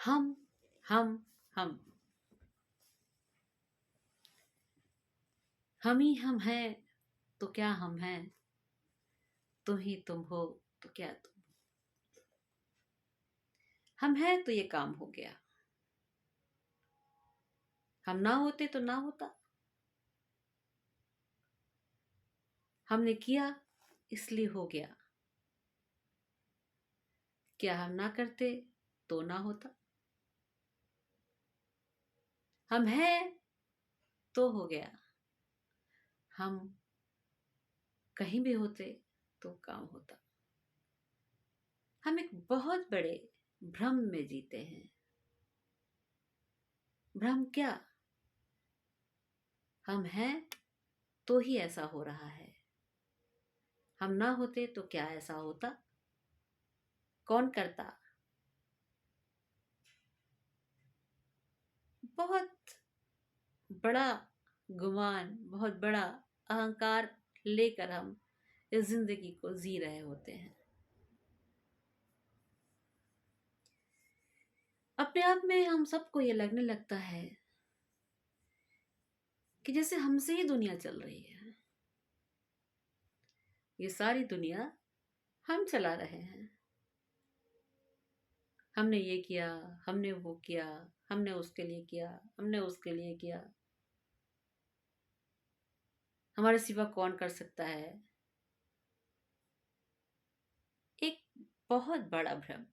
हम हम हम हम ही हम हैं तो क्या हम हैं, तुम ही तुम हो तो क्या तुम। हम हैं तो ये काम हो गया, हम ना होते तो ना होता। हमने किया इसलिए हो गया, क्या हम ना करते तो ना होता। हम हैं तो हो गया, हम कहीं भी होते तो काम होता। हम एक बहुत बड़े भ्रम में जीते हैं। भ्रम क्या? हम हैं तो ही ऐसा हो रहा है, हम ना होते तो क्या ऐसा होता, कौन करता। बहुत बड़ा गुमान, बहुत बड़ा अहंकार लेकर हम इस जिंदगी को जी रहे होते हैं। अपने आप में हम सबको ये लगने लगता है कि जैसे हमसे ही दुनिया चल रही है, ये सारी दुनिया हम चला रहे हैं। हमने ये किया, हमने वो किया, हमने उसके लिए किया, हमने उसके लिए किया, हमारे सिवा कौन कर सकता है। एक बहुत बड़ा भ्रम।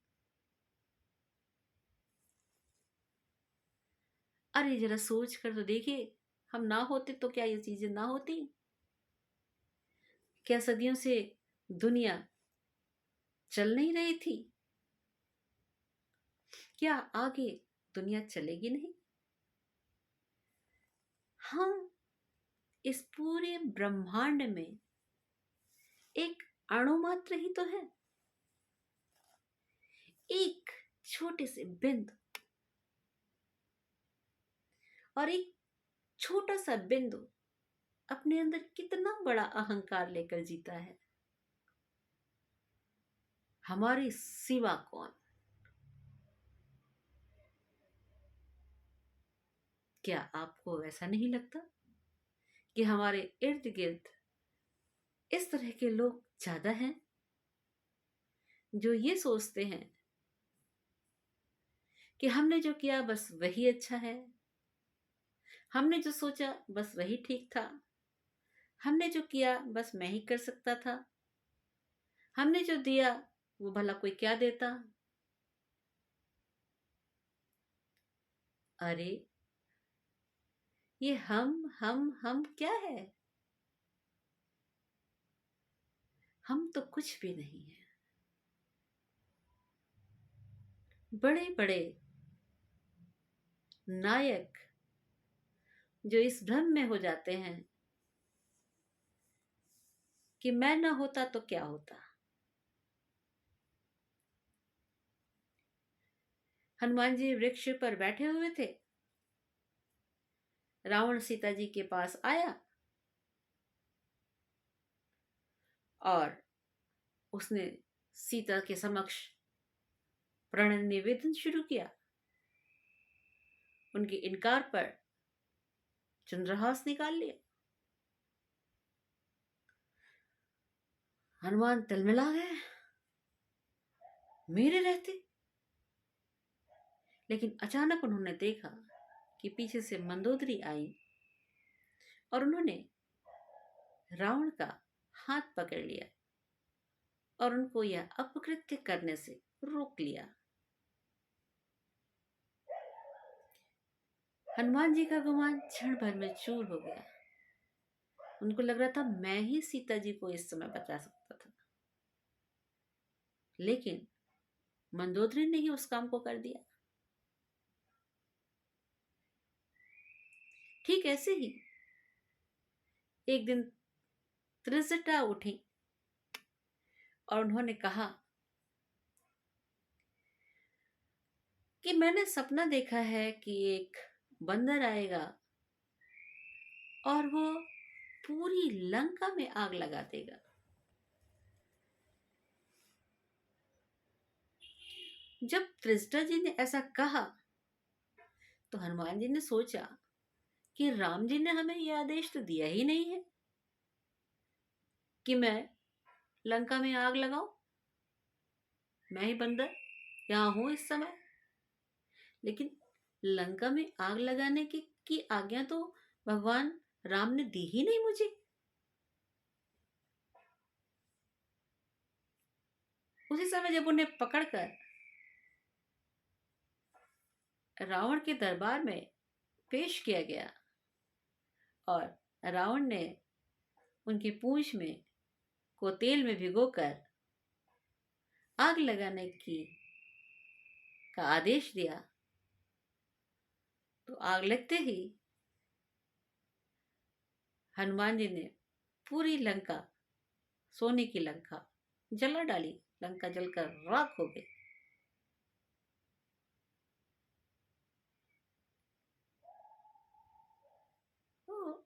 अरे जरा सोच कर तो देखिए, हम ना होते तो क्या ये चीजें ना होती। क्या सदियों से दुनिया चल नहीं रही थी? क्या आगे दुनिया चलेगी नहीं? हम इस पूरे ब्रह्मांड में एक अणु मात्र ही तो है, एक छोटे से बिंदु। और एक छोटा सा बिंदु अपने अंदर कितना बड़ा अहंकार लेकर जीता है। हमारे सिवा कौन। क्या आपको ऐसा नहीं लगता कि हमारे इर्द गिर्द इस तरह के लोग ज्यादा हैं, जो ये सोचते हैं कि हमने जो किया बस वही अच्छा है, हमने जो सोचा बस वही ठीक था, हमने जो किया बस मैं ही कर सकता था, हमने जो दिया वो भला कोई क्या देता। अरे ये हम क्या है? हम तो कुछ भी नहीं है। बड़े बड़े नायक जो इस भ्रम में हो जाते हैं कि मैं ना होता तो क्या होता। हनुमान जी वृक्ष पर बैठे हुए थे, रावण सीता जी के पास आया और उसने सीता के समक्ष प्रण निवेदन शुरू किया। उनके इनकार पर चंद्रहास निकाल लिया। हनुमान तिलमिला गए, मेरे रहते। लेकिन अचानक उन्होंने देखा कि पीछे से मंदोदरी आई और उन्होंने रावण का हाथ पकड़ लिया और उनको यह अपकृत्य करने से रोक लिया। हनुमान जी का गुमान क्षण भर में चूर हो गया। उनको लग रहा था मैं ही सीता जी को इस समय बचा सकता था, लेकिन मंदोदरी ने ही उस काम को कर दिया। ठीक ऐसे ही एक दिन त्रिजटा उठी और उन्होंने कहा कि मैंने सपना देखा है कि एक बंदर आएगा और वो पूरी लंका में आग लगा देगा। जब त्रिजटा जी ने ऐसा कहा तो हनुमान जी ने सोचा कि राम जी ने हमें यह आदेश तो दिया ही नहीं है कि मैं लंका में आग लगाऊं। मैं ही बंदर यहाँ हूं इस समय, लेकिन लंका में आग लगाने की आज्ञा तो भगवान राम ने दी ही नहीं मुझे। उसी समय जब उन्हें पकड़कर रावण के दरबार में पेश किया गया और रावण ने उनकी पूंछ में को तेल में भिगोकर आग लगाने की का आदेश दिया, तो आग लगते ही हनुमान जी ने पूरी लंका, सोने की लंका जला डाली। लंका जलकर राख हो गई। तो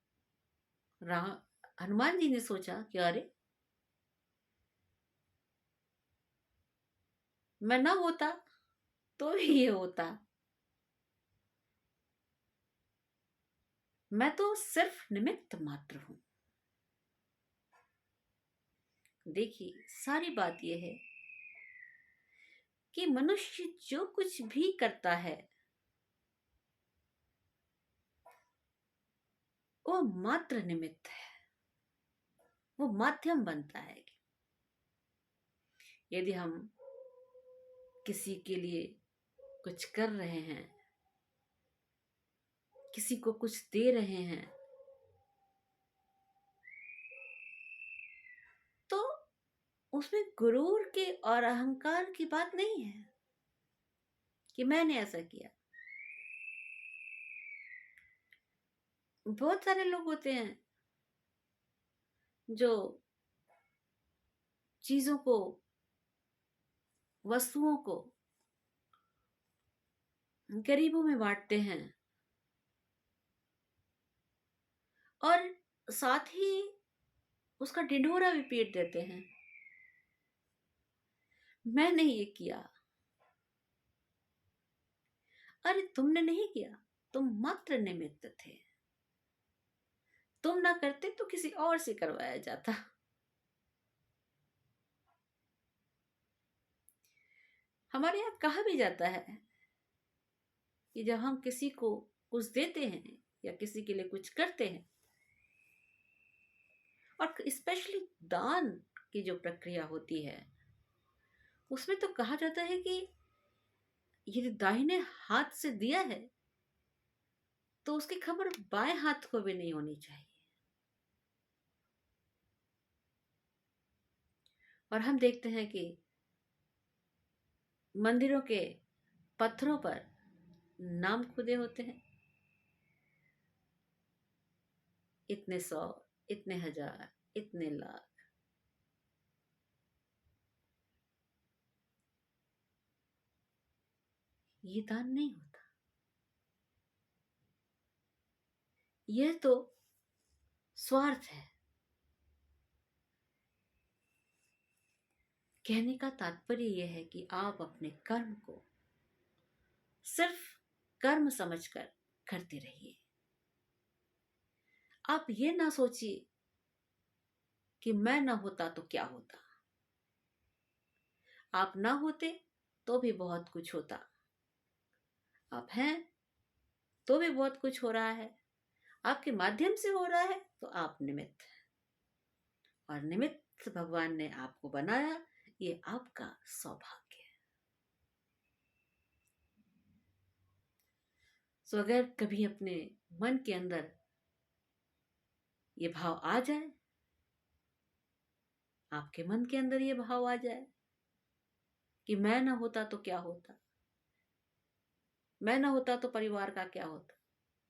हनुमान जी ने सोचा कि अरे, मैं ना होता तो भी ये होता। मैं तो सिर्फ निमित्त मात्र हूं। देखिए, सारी बात यह है कि मनुष्य जो कुछ भी करता है वो मात्र निमित्त है, वो माध्यम बनता है। यदि हम किसी के लिए कुछ कर रहे हैं, किसी को कुछ दे रहे हैं, तो उसमें गुरूर के और अहंकार की बात नहीं है कि मैंने ऐसा किया। बहुत सारे लोग होते हैं जो चीजों को, वस्तुओं को गरीबों में बांटते हैं और साथ ही उसका ढिंढोरा भी पीट देते हैं, मैंने ये किया। अरे, तुमने नहीं किया, तुम मात्र निमित्त थे। तुम ना करते तो किसी और से करवाया जाता। हमारे यहाँ कहा भी जाता है कि जब हम किसी को कुछ देते हैं या किसी के लिए कुछ करते हैं, और स्पेशली दान की जो प्रक्रिया होती है उसमें तो कहा जाता है कि यदि दाहिने हाथ से दिया है तो उसकी खबर बाएं हाथ को भी नहीं होनी चाहिए। और हम देखते हैं कि मंदिरों के पत्थरों पर नाम खुदे होते हैं, इतने 100, इतने 1000, इतने लाख। ये दान नहीं होता, यह तो स्वार्थ है। कहने का तात्पर्य यह है कि आप अपने कर्म को सिर्फ कर्म समझकर करते रहिए। आप ये ना सोचिए कि मैं ना होता तो क्या होता। आप ना होते तो भी बहुत कुछ होता। आप हैं तो भी बहुत कुछ हो रहा है। आपके माध्यम से हो रहा है तो आप निमित्त हैं, और निमित्त भगवान ने आपको बनाया, ये आपका सौभाग्य है। सो अगर कभी अपने मन के अंदर ये भाव आ जाए, आपके मन के अंदर ये भाव आ जाए कि मैं ना होता तो क्या होता, मैं ना होता तो परिवार का क्या होता,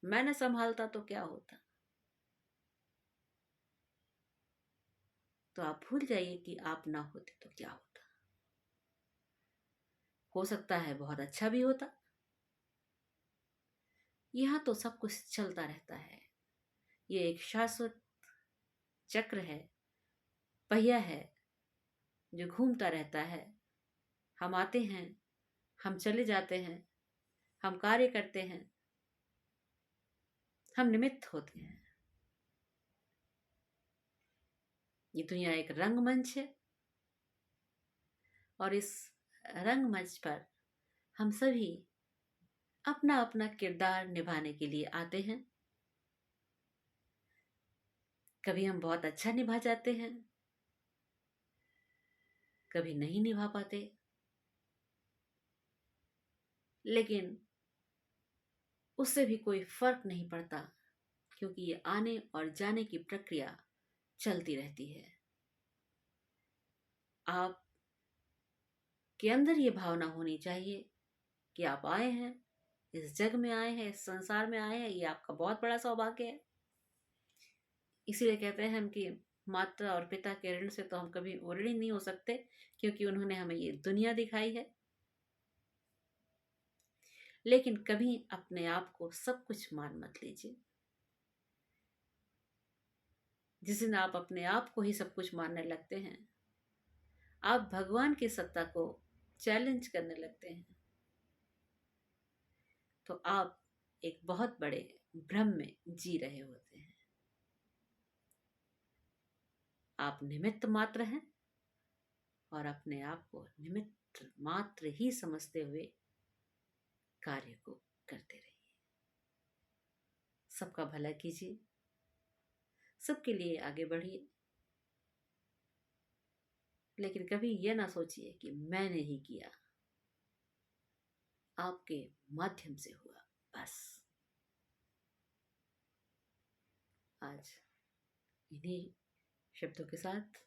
मैं ना संभालता तो क्या होता, तो आप भूल जाइए कि आप ना होते तो क्या होता। हो सकता है बहुत अच्छा भी होता। यहां तो सब कुछ चलता रहता है। ये एक शाश्वत चक्र है, पहिया है जो घूमता रहता है। हम आते हैं, हम चले जाते हैं, हम कार्य करते हैं, हम निमित्त होते हैं। ये दुनिया एक रंगमंच है और इस रंगमंच पर हम सभी अपना अपना किरदार निभाने के लिए आते हैं। कभी हम बहुत अच्छा निभा जाते हैं, कभी नहीं निभा पाते, लेकिन उससे भी कोई फर्क नहीं पड़ता, क्योंकि ये आने और जाने की प्रक्रिया चलती रहती है। आप के अंदर ये भावना होनी चाहिए कि आप आए हैं, इस जग में आए हैं, इस संसार में आए हैं, ये आपका बहुत बड़ा सौभाग्य है। इसीलिए कहते हैं हम कि माता और पिता के ऋण से तो हम कभी ऋणी नहीं हो सकते, क्योंकि उन्होंने हमें ये दुनिया दिखाई है। लेकिन कभी अपने आप को सब कुछ मान मत लीजिए। जिस दिन आप अपने आप को ही सब कुछ मानने लगते हैं, आप भगवान की सत्ता को चैलेंज करने लगते हैं, तो आप एक बहुत बड़े भ्रम में जी रहे होते हैं। आप निमित्त मात्र हैं और अपने आप को निमित्त मात्र ही समझते हुए कार्य को करते रहिए। सबका भला कीजिए, सबके लिए आगे बढ़िए, लेकिन कभी यह ना सोचिए कि मैंने ही किया, आपके माध्यम से हुआ। बस आज इन्हीं शब्दों के साथ,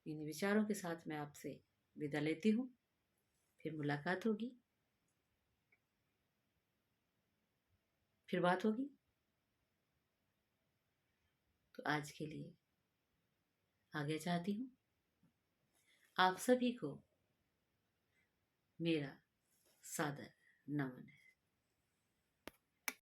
इन विचारों के साथ मैं आपसे विदा लेती हूँ। फिर मुलाकात होगी, फिर बात होगी। तो आज के लिए आगे चाहती हूँ। आप सभी को मेरा सादर नमन है।